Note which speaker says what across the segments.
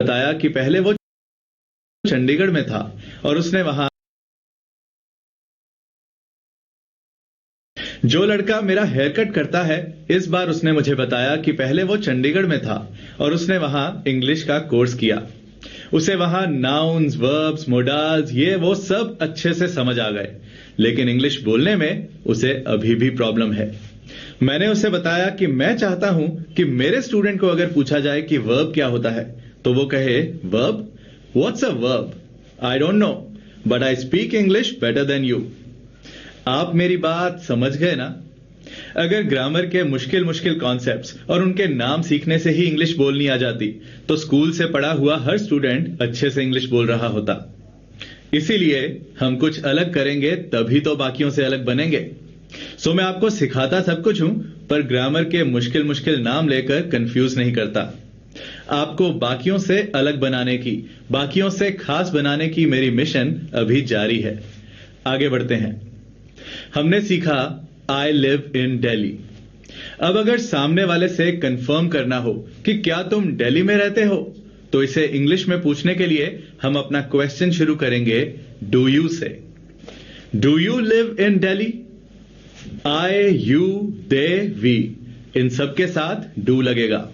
Speaker 1: बताया कि पहले वो चंडीगढ़ में था और उसने वहां जो लड़का मेरा हेयर कट करता है, इस बार उसने मुझे बताया कि पहले वो चंडीगढ़ में था और उसने वहां इंग्लिश का कोर्स किया। उसे वहां नाउन्स, वर्ब्स, मोडाल्स, ये वो सब अच्छे से समझ आ गए, लेकिन इंग्लिश बोलने में उसे अभी भी प्रॉब्लम है। मैंने उसे बताया कि मैं चाहता हूं कि मेरे स्टूडेंट को अगर पूछा जाए कि वर्ब क्या होता है तो वो कहे, verb? What's a verb? I don't know, but I speak English better than you. आप मेरी बात समझ गए ना? अगर ग्रामर के मुश्किल मुश्किल कॉन्सेप्ट्स और उनके नाम सीखने से ही इंग्लिश बोलनी आ जाती तो स्कूल से पढ़ा हुआ हर स्टूडेंट अच्छे से इंग्लिश बोल रहा होता। इसीलिए हम कुछ अलग करेंगे तभी तो बाकियों से अलग बनेंगे। सो मैं आपको सिखाता सब कुछ हूं, पर ग्रामर के मुश्किल मुश्किल नाम लेकर कंफ्यूज नहीं करता। आपको बाकियों से अलग बनाने की, बाकियों से खास बनाने की मेरी मिशन अभी जारी है। आगे बढ़ते हैं। हमने सीखा आई लिव इन दिल्ली। अब अगर सामने वाले से कंफर्म करना हो कि क्या तुम दिल्ली में रहते हो, तो इसे इंग्लिश में पूछने के लिए हम अपना क्वेश्चन शुरू करेंगे डू यू से। Do you live in Delhi? I, you, they, we, इन सबके साथ डू लगेगा।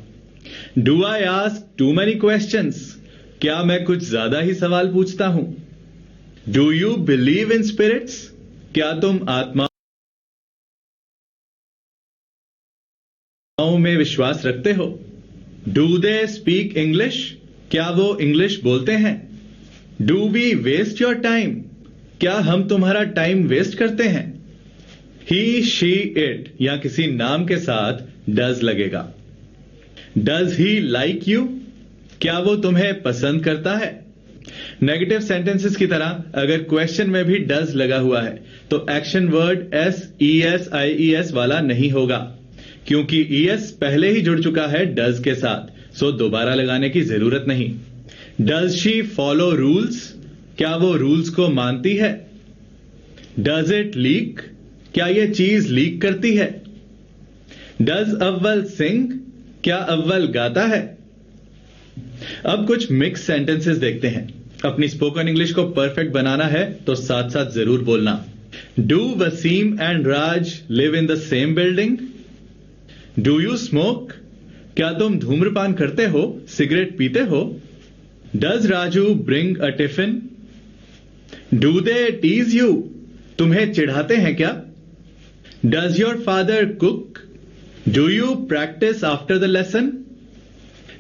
Speaker 1: Do I ask too many questions? क्या मैं कुछ ज्यादा ही सवाल पूछता हूं? Do you believe in spirits? क्या तुम आत्माओं में विश्वास रखते हो? Do they speak English? क्या वो इंग्लिश बोलते हैं? Do we waste your time? क्या हम तुम्हारा टाइम वेस्ट करते हैं? ही, शी, इट या किसी नाम के साथ डज लगेगा। Does he like you? क्या वो तुम्हें पसंद करता है? नेगेटिव सेंटेंसेस की तरह अगर क्वेश्चन में भी डज लगा हुआ है तो action word S, E S, I E S वाला नहीं होगा, क्योंकि ई एस पहले ही जुड़ चुका है डज के साथ, सो दोबारा लगाने की जरूरत नहीं। Does she follow rules? क्या वो रूल्स को मानती है? Does it leak? क्या ये चीज लीक करती है? डज अव्वल सिंग? क्या अव्वल गाता है? अब कुछ मिक्स सेंटेंसेस देखते हैं। अपनी स्पोकन इंग्लिश को परफेक्ट बनाना है तो साथ साथ जरूर बोलना। Do Wasim and Raj live in the same building? Do you smoke? क्या तुम धूम्रपान करते हो, सिगरेट पीते हो? Does Raju bring a tiffin? Do they tease you? तुम्हें चिढ़ाते हैं क्या? Does your father cook? Do you practise after the lesson?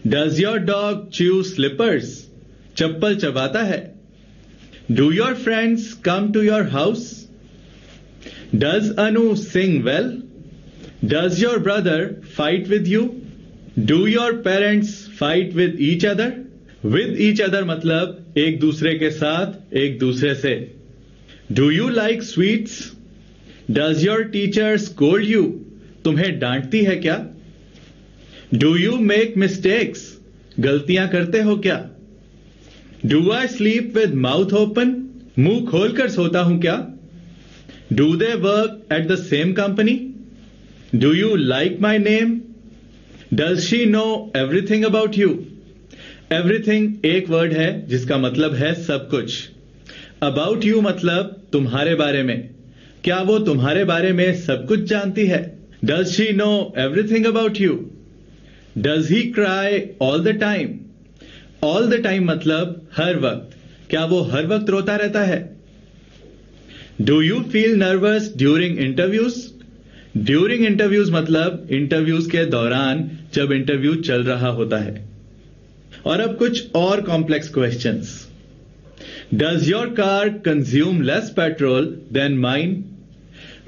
Speaker 1: Does your dog chew slippers? चप्पल चबाता है? Do your friends come to your house? Does Anu sing well? Does your brother fight with you? Do your parents fight with each other? With each other मतलब एक दूसरे के साथ, एक दूसरे से। Do you like sweets? Does your teacher scold you? तुम्हें डांटती है क्या? Do you make mistakes? गलतियां करते हो क्या? Do I sleep with mouth open? मुंह खोलकर सोता हूं क्या? Do they work at the same company? Do you like my name? Does she know everything about you? Everything एक वर्ड है जिसका मतलब है सब कुछ। अबाउट यू मतलब तुम्हारे बारे में। क्या वो तुम्हारे बारे में सब कुछ जानती है? Does she know everything about you? Does he cry all the time? All the time मतलब हर वक्त। क्या वो हर वक्त रोता रहता है? Do you feel nervous during interviews? During interviews मतलब इंटरव्यूज के दौरान, जब इंटरव्यू चल रहा होता है। और अब कुछ और complex questions. Does your car consume less petrol than mine?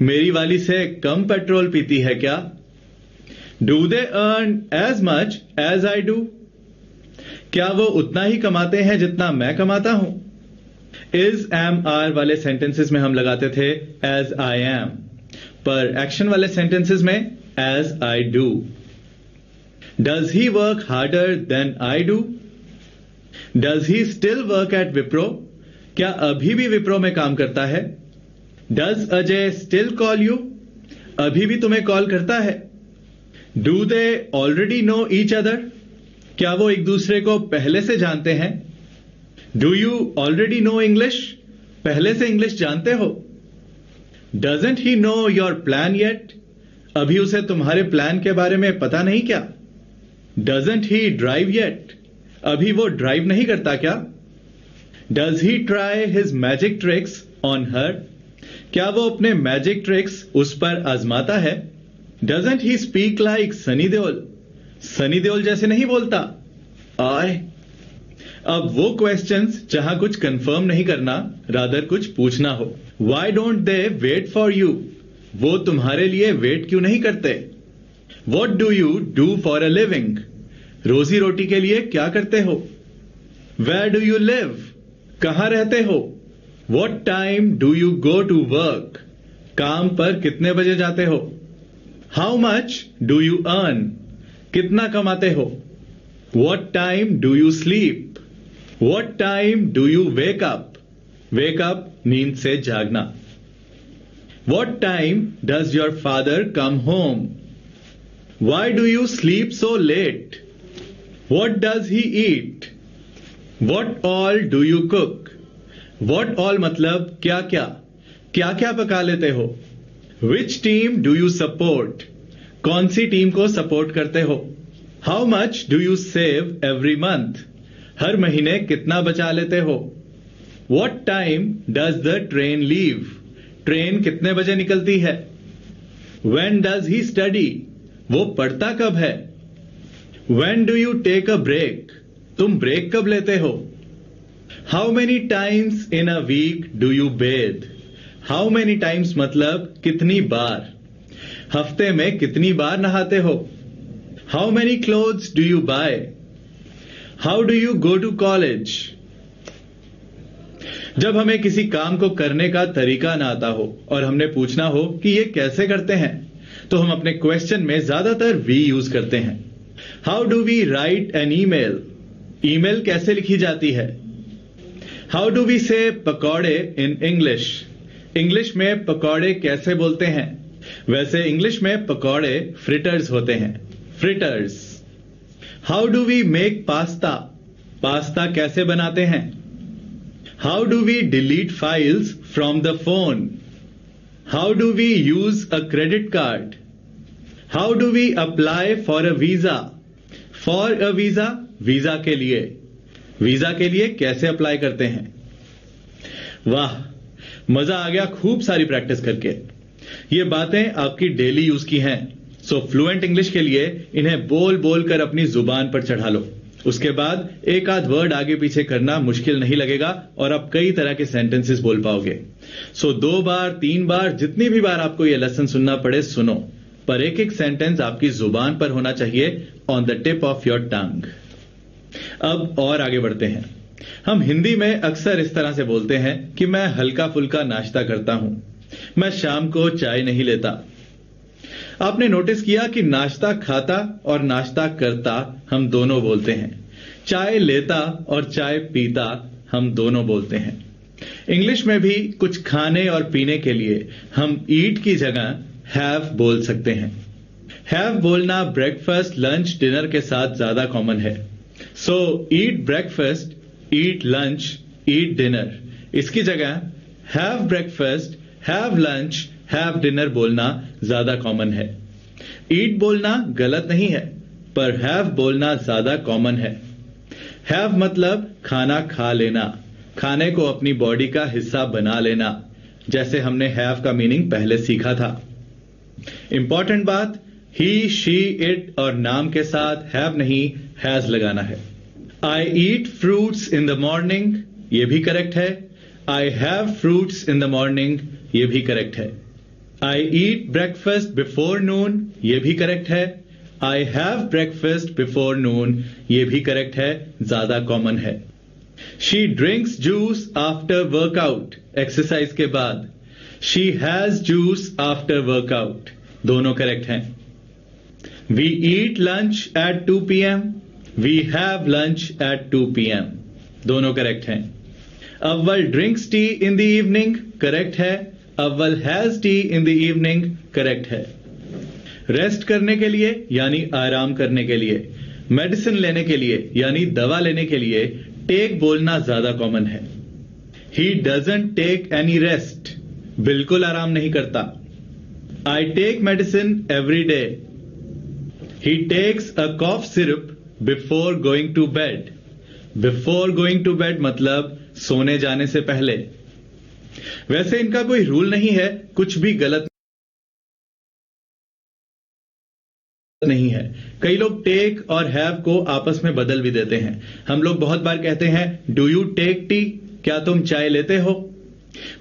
Speaker 1: मेरी वाली से कम पेट्रोल पीती है क्या? Do they earn as much as I do? क्या वो उतना ही कमाते हैं जितना मैं कमाता हूं? इज, एम, आर वाले सेंटेंसेस में हम लगाते थे एज आई एम, पर एक्शन वाले सेंटेंसेस में as I do. Does he work harder than I do? Does he still work at Wipro? क्या अभी भी विप्रो में काम करता है? Does Ajay still call you? अभी भी तुम्हें कॉल करता है? Do they already know each other? क्या वो एक दूसरे को पहले से जानते हैं? Do you already know English? पहले से इंग्लिश जानते हो? Doesn't he know your plan yet? अभी उसे तुम्हारे प्लान के बारे में पता नहीं क्या? Doesn't he drive yet? अभी वो ड्राइव नहीं करता क्या? Does he try his magic tricks on her? क्या वो अपने मैजिक ट्रिक्स उस पर आजमाता है? Doesn't he speak like Sunny Deol? Sunny Deol जैसे नहीं बोलता? आय। अब वो क्वेश्चंस जहां कुछ कंफर्म नहीं करना, रादर कुछ पूछना हो। Why don't they wait for you? वो तुम्हारे लिए वेट क्यों नहीं करते? What do you do for a living? रोजी रोटी के लिए क्या करते हो? Where do you live? कहां रहते हो? What time do you go to work? काम पर कितने बजे जाते हो? How much do you earn? कितना कमाते हो? What time do you sleep? What time do you wake up? Wake up नींद से जागना। What time does your father come home? Why do you sleep so late? What does he eat? What all do you cook? What all मतलब क्या क्या? क्या क्या पका लेते हो? Which team do you support? कौन सी टीम को सपोर्ट करते हो? How much do you save every month? हर महीने कितना बचा लेते हो? What time does the train leave? Train कितने बजे निकलती है? When does he study? वो पढ़ता कब है? When do you take a break? तुम ब्रेक कब लेते हो? How many times in a week do you bathe? How many times मतलब कितनी बार? हफ्ते में कितनी बार नहाते हो? How many clothes do you buy? How do you go to college? जब हमें किसी काम को करने का तरीका ना आता हो और हमने पूछना हो कि ये कैसे करते हैं, तो हम अपने क्वेश्चन में ज्यादातर वी यूज करते हैं। How do we write an email? Email कैसे लिखी जाती है? हाउ डू वी से पकौड़े इन इंग्लिश? इंग्लिश में पकौड़े कैसे बोलते हैं? वैसे इंग्लिश में पकौड़े फ्रिटर्स होते हैं, fritters. How do we make pasta? Pasta कैसे बनाते हैं? How do we delete files from the phone? How do we use a credit card? How do we apply for a visa? For a visa, visa के लिए। Visa के लिए कैसे apply करते हैं? वाह, मजा आ गया खूब सारी प्रैक्टिस करके। ये बातें आपकी डेली यूज की हैं, सो फ्लुएंट इंग्लिश के लिए इन्हें बोल बोल कर अपनी जुबान पर चढ़ा लो। उसके बाद एक आध वर्ड आगे पीछे करना मुश्किल नहीं लगेगा और आप कई तरह के सेंटेंसेस बोल पाओगे। सो 2 बार 3 बार जितनी भी बार आपको यह लेसन सुनना पड़े सुनो, पर एक एक सेंटेंस आपकी जुबान पर होना चाहिए, on the tip of your tongue. अब और आगे बढ़ते हैं। हम हिंदी में अक्सर इस तरह से बोलते हैं कि मैं हल्का फुल्का नाश्ता करता हूं, मैं शाम को चाय नहीं लेता। आपने नोटिस किया कि नाश्ता खाता और नाश्ता करता हम दोनों बोलते हैं, चाय लेता और चाय पीता हम दोनों बोलते हैं। इंग्लिश में भी कुछ खाने और पीने के लिए हम ईट की जगह हैव बोल सकते हैं। हैव बोलना ब्रेकफास्ट, लंच, डिनर के साथ ज्यादा कॉमन है। सो ईट ब्रेकफास्ट, ईट लंच, ईट डिनर। इसकी जगह have breakfast, have lunch, have dinner बोलना ज्यादा कॉमन है। ईट बोलना गलत नहीं है, पर हैव बोलना ज्यादा कॉमन है। हैव मतलब खाना खा लेना, खाने को अपनी बॉडी का हिस्सा बना लेना, जैसे हमने हैव का मीनिंग पहले सीखा था। इंपॉर्टेंट बात, ही, शी, इट और नाम के साथ हैव नहीं हैज लगाना है। I eat fruits in the morning, ये भी करेक्ट है। I have fruits in the morning, ये भी करेक्ट है। I eat breakfast before noon, ये भी करेक्ट है। I have breakfast before noon, ये भी करेक्ट है, ज्यादा कॉमन है। She drinks juice after workout, exercise के बाद। She has juice after workout, दोनों करेक्ट हैं। We eat lunch at 2 PM, we have lunch at 2 PM, दोनों करेक्ट हैं। Awwal drinks tea in the evening, correct है। Awwal has tea in the evening, correct है। Rest करने के लिए यानी आराम करने के लिए मेडिसिन लेने के लिए यानी दवा लेने के लिए टेक बोलना ज्यादा कॉमन है. He doesn't take any rest. बिल्कुल आराम नहीं करता. I take medicine every day. He takes a cough syrup before going to bed. Before going to bed मतलब सोने जाने से पहले. वैसे इनका कोई रूल नहीं है, कुछ भी गलत नहीं है. कई लोग टेक और हैव को आपस में बदल भी देते हैं. हम लोग बहुत बार कहते हैं डू यू टेक टी, क्या तुम चाय लेते हो.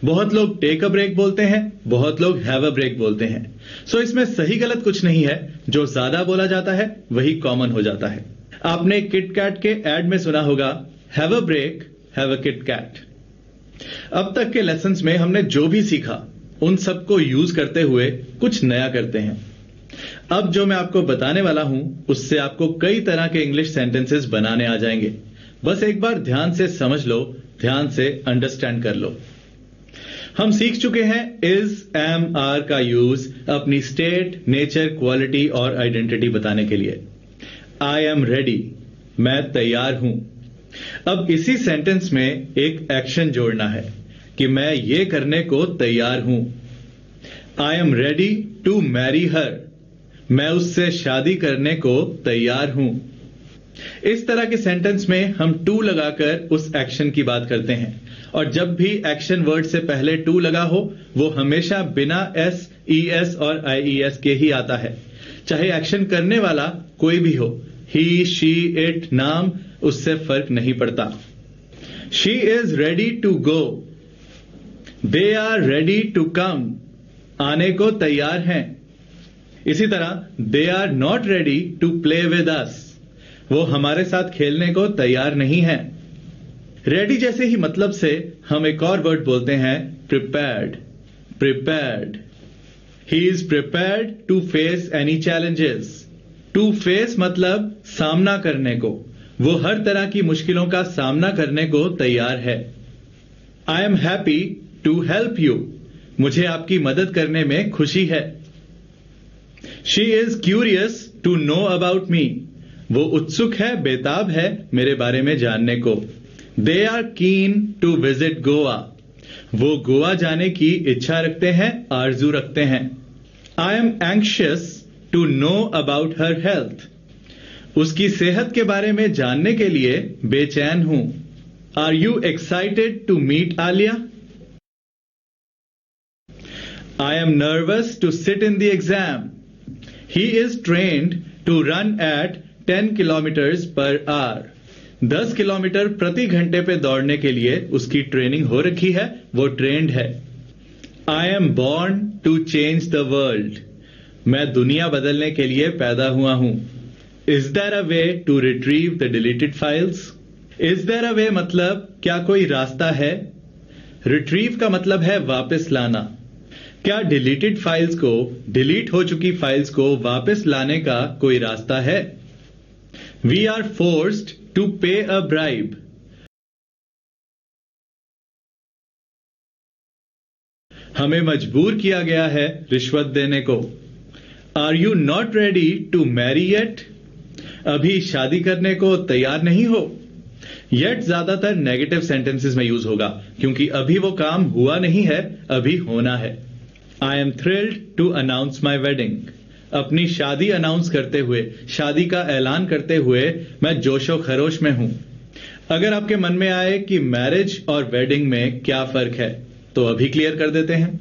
Speaker 1: बहुत लोग टेक अ ब्रेक बोलते हैं, बहुत लोग हैव अ ब्रेक बोलते हैं. सो इसमें सही गलत कुछ नहीं है. जो ज्यादा बोला जाता है वही कॉमन हो जाता है. आपने किट कैट के एड में सुना होगा have a break, have a Kit Kat. अब तक के लेसन्स में हमने जो भी सीखा उन सबको यूज करते हुए कुछ नया करते हैं. अब जो मैं आपको बताने वाला हूं उससे आपको कई तरह के इंग्लिश सेंटेंसेस बनाने आ जाएंगे. बस एक बार ध्यान से समझ लो, ध्यान से अंडरस्टैंड कर लो. हम सीख चुके हैं इज, एम, आर का यूज अपनी स्टेट, नेचर, क्वालिटी और आइडेंटिटी बताने के लिए. आई एम रेडी, मैं तैयार हूं. अब इसी सेंटेंस में एक एक्शन जोड़ना है कि मैं ये करने को तैयार हूं. I am ready to marry her, मैं उससे शादी करने को तैयार हूं. इस तरह के सेंटेंस में हम टू लगाकर उस एक्शन की बात करते हैं. और जब भी एक्शन वर्ड से पहले टू लगा हो वो हमेशा बिना एस, ई एस और आई ई एस के ही आता है. चाहे एक्शन करने वाला कोई भी हो, ही, शी, इट, नाम, उससे फर्क नहीं पड़ता. She is ready to go, they are ready to come, आने को तैयार हैं. इसी तरह they are not ready to play with us, वो हमारे साथ खेलने को तैयार नहीं है. रेडी जैसे ही मतलब से हम एक और वर्ड बोलते हैं prepared. Prepared, he is prepared to face any challenges. To face मतलब सामना करने को, वो हर तरह की मुश्किलों का सामना करने को तैयार है. I am happy to help you, मुझे आपकी मदद करने में खुशी है. She is curious to know about me, वो उत्सुक है, बेताब है मेरे बारे में जानने को. They are keen to visit Goa, वो गोवा जाने की इच्छा रखते हैं, आरजू रखते हैं. I am anxious to know about her health, उसकी सेहत के बारे में जानने के लिए बेचैन हूं. Are you excited to meet Alia. I am nervous to sit in the exam. He is trained to run at 10 kilometres per hour. 10 kilometre प्रति घंटे पे दौड़ने के लिए उसकी ट्रेनिंग हो रखी है, वो ट्रेंड है. I am born to change the world, मैं दुनिया बदलने के लिए पैदा हुआ हूं. Is there a way to retrieve the deleted files. Is there a way मतलब क्या कोई रास्ता है. रिट्रीव का मतलब है वापस लाना. क्या डिलीटेड फाइल्स को, डिलीट हो चुकी फाइल्स को वापस लाने का कोई रास्ता है. वी आर फोर्स्ड टू पे अ ब्राइब, हमें मजबूर किया गया है रिश्वत देने को. Are you not ready to marry yet, अभी शादी करने को तैयार नहीं हो. येट ज्यादातर नेगेटिव सेंटेंसेस में यूज होगा क्योंकि अभी वो काम हुआ नहीं है, अभी होना है. I am thrilled to announce my wedding, अपनी शादी अनाउंस करते हुए, शादी का ऐलान करते हुए मैं जोशो खरोश में हूं. अगर आपके मन में आए कि मैरिज और वेडिंग में क्या फर्क है तो अभी क्लियर कर देते हैं.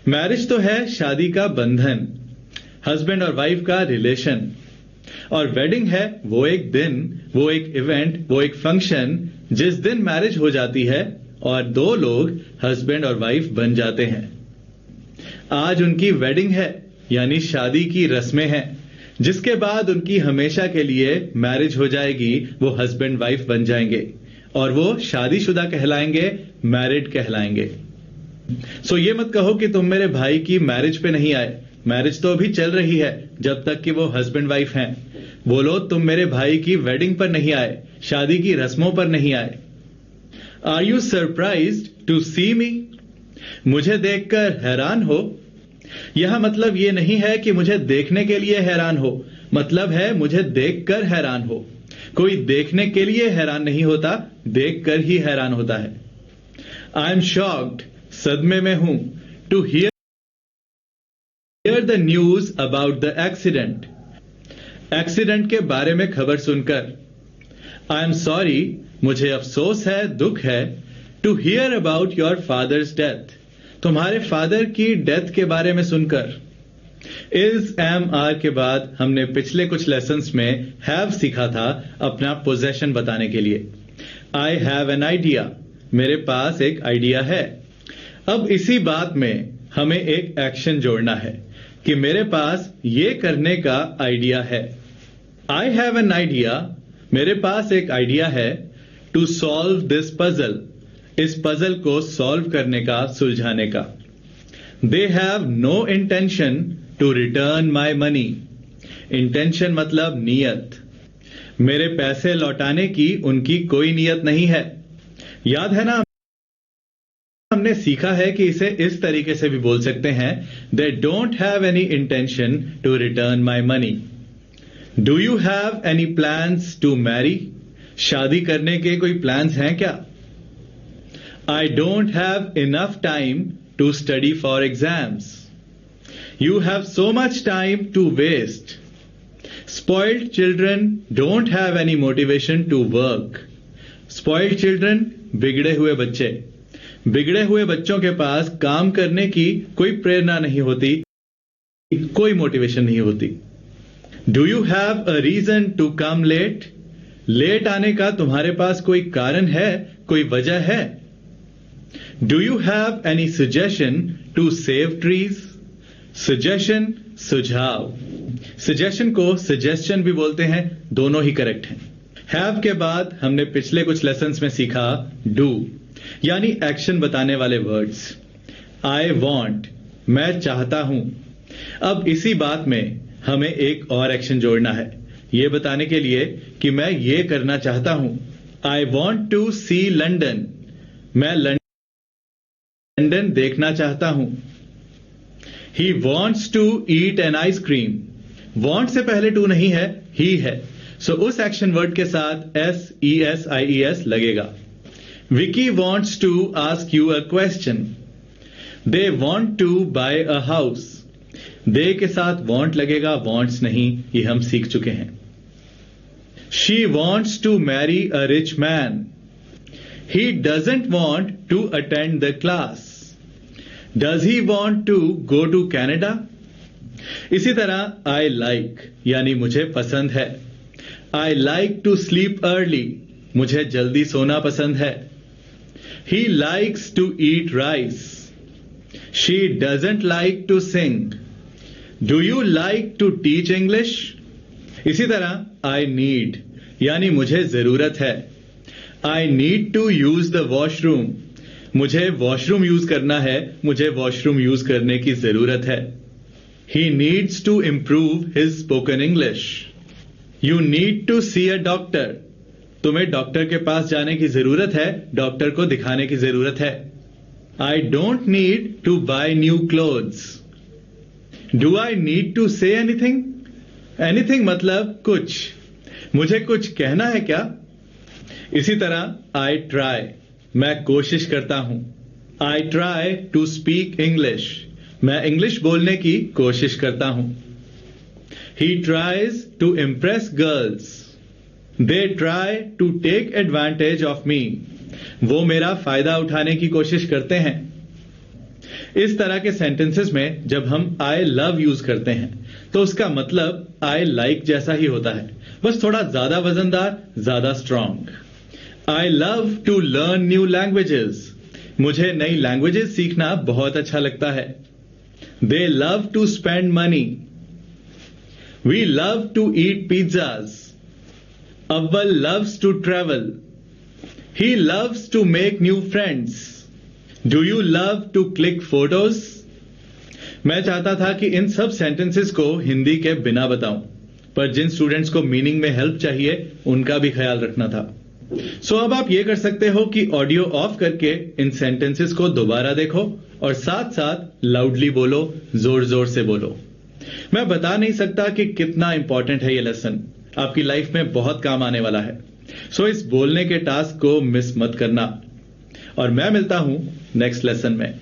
Speaker 1: मैरिज तो है शादी का बंधन, हस्बैंड और वाइफ का रिलेशन. और वेडिंग है वो एक दिन, वो एक इवेंट, वो एक फंक्शन जिस दिन मैरिज हो जाती है और दो लोग हस्बैंड और वाइफ बन जाते हैं. आज उनकी वेडिंग है यानी शादी की रस्में हैं, जिसके बाद उनकी हमेशा के लिए मैरिज हो जाएगी, वो हस्बैंड वाइफ बन जाएंगे और वो शादीशुदा कहलाएंगे, मैरिड कहलाएंगे. सो ये मत कहो कि तुम मेरे भाई की मैरिज पे नहीं आए, मैरिज तो अभी चल रही है जब तक कि वो हस्बैंड वाइफ हैं. बोलो तुम मेरे भाई की वेडिंग पर नहीं आए, शादी की रस्मों पर नहीं आए. आर यू सरप्राइज्ड टू सी मी, मुझे देखकर हैरान हो. यह मतलब ये नहीं है कि मुझे देखने के लिए हैरान हो, मतलब है मुझे देखकर हैरान हो। कोई देखने के लिए हैरान नहीं होता, देखकर ही हैरान होता है। आई एम शॉक्ड, सदमे में हूं, to hear the news about the accident, accident के बारे में खबर सुनकर। आई एम सॉरी, मुझे अफसोस है, दुख है, to hear about your father's death, तुम्हारे फादर की डेथ के बारे में सुनकर। इज एम आर के बाद हमने पिछले कुछ लेसन्स में हैव सीखा था अपना पोजेशन बताने के लिए। आई हैव एन आइडिया, मेरे पास एक आइडिया है। अब इसी बात में हमें एक एक्शन जोड़ना है कि मेरे पास ये करने का आइडिया है। आई हैव एन आइडिया, मेरे पास एक आइडिया है, टू सॉल्व दिस पजल, इस पजल को सॉल्व करने का, सुलझाने का। They have no intention to return my money, intention मतलब नीयत, मेरे पैसे लौटाने की उनकी कोई नीयत नहीं है। याद है ना, हमने सीखा है कि इसे इस तरीके से भी बोल सकते हैं, they don't have any intention to return my money. Do you have any plans to marry, शादी करने के कोई प्लान्स हैं क्या? I don't have enough time to study for exams, you have so much time to waste. Spoiled children don't have any motivation to work. Spoiled children, बिगड़े हुए बच्चे, बिगड़े हुए बच्चों के पास काम करने की कोई प्रेरणा नहीं होती, कोई मोटिवेशन नहीं होती। Do you have a reason to come late? Late आने का तुम्हारे पास कोई कारण है, कोई वजह है? Do you have any suggestion to save trees? Suggestion, सुझाव, सजेशन को सजेशन भी बोलते हैं, दोनों ही करेक्ट हैं। हैव के बाद हमने पिछले कुछ लेसन्स में सीखा डू, यानी एक्शन बताने वाले वर्ड्स। आई वॉन्ट, मैं चाहता हूं। अब इसी बात में हमें एक और एक्शन जोड़ना है, यह बताने के लिए कि मैं ये करना चाहता हूं। I want to see London, मैं लंदन देखना चाहता हूं। He wants to eat an ice cream. Want से पहले टू नहीं है, ही है। सो उस एक्शन वर्ड के साथ SESIES लगेगा। Vicky wants to ask you a question. They want to buy a house. They के साथ want लगेगा, wants नहीं, ये हम सीख चुके हैं। She wants to marry a rich man. He doesn't want to attend the class. Does he want to go to Canada? इसी तरह I like यानी मुझे पसंद है। I like to sleep early, मुझे जल्दी सोना पसंद है। He likes to eat rice. She doesn't like to sing. Do you like to teach English? इसी तरह I need यानी मुझे जरूरत है। I need to use the washroom, मुझे वॉशरूम यूज करना है, मुझे वॉशरूम यूज करने की जरूरत है। He needs to improve his spoken English. You need to see a doctor. तुम्हें डॉक्टर के पास जाने की जरूरत है, डॉक्टर को दिखाने की जरूरत है। I don't need to buy new clothes. Do I need to say anything? Anything मतलब कुछ, मुझे कुछ कहना है क्या? इसी तरह I try, मैं कोशिश करता हूं। I try to speak English, मैं इंग्लिश बोलने की कोशिश करता हूं। He tries to impress girls. They try to take advantage of me. वो मेरा फायदा उठाने की कोशिश करते हैं। इस तरह के सेंटेंसेस में जब हम I love यूज करते हैं तो उसका मतलब I like जैसा ही होता है, बस थोड़ा ज्यादा वजनदार, ज्यादा strong. I love to learn new languages. मुझे नई लैंग्वेजेस सीखना बहुत अच्छा लगता है। They love to spend money. We love to eat pizzas. Awwal loves to travel. He loves to make new friends. Do you love to click photos? मैं चाहता था कि इन सब सेंटेंसेस को हिंदी के बिना बताऊं, पर जिन स्टूडेंट्स को मीनिंग में हेल्प चाहिए उनका भी ख्याल रखना था। सो अब आप ये कर सकते हो कि ऑडियो ऑफ करके इन सेंटेंसेस को दोबारा देखो और साथ साथ लाउडली बोलो, जोर जोर से बोलो। मैं बता नहीं सकता कि कितना इंपॉर्टेंट है ये लेसन। आपकी लाइफ में बहुत काम आने वाला है। सो इस बोलने के टास्क को मिस मत करना। और मैं मिलता हूं नेक्स्ट लेसन में।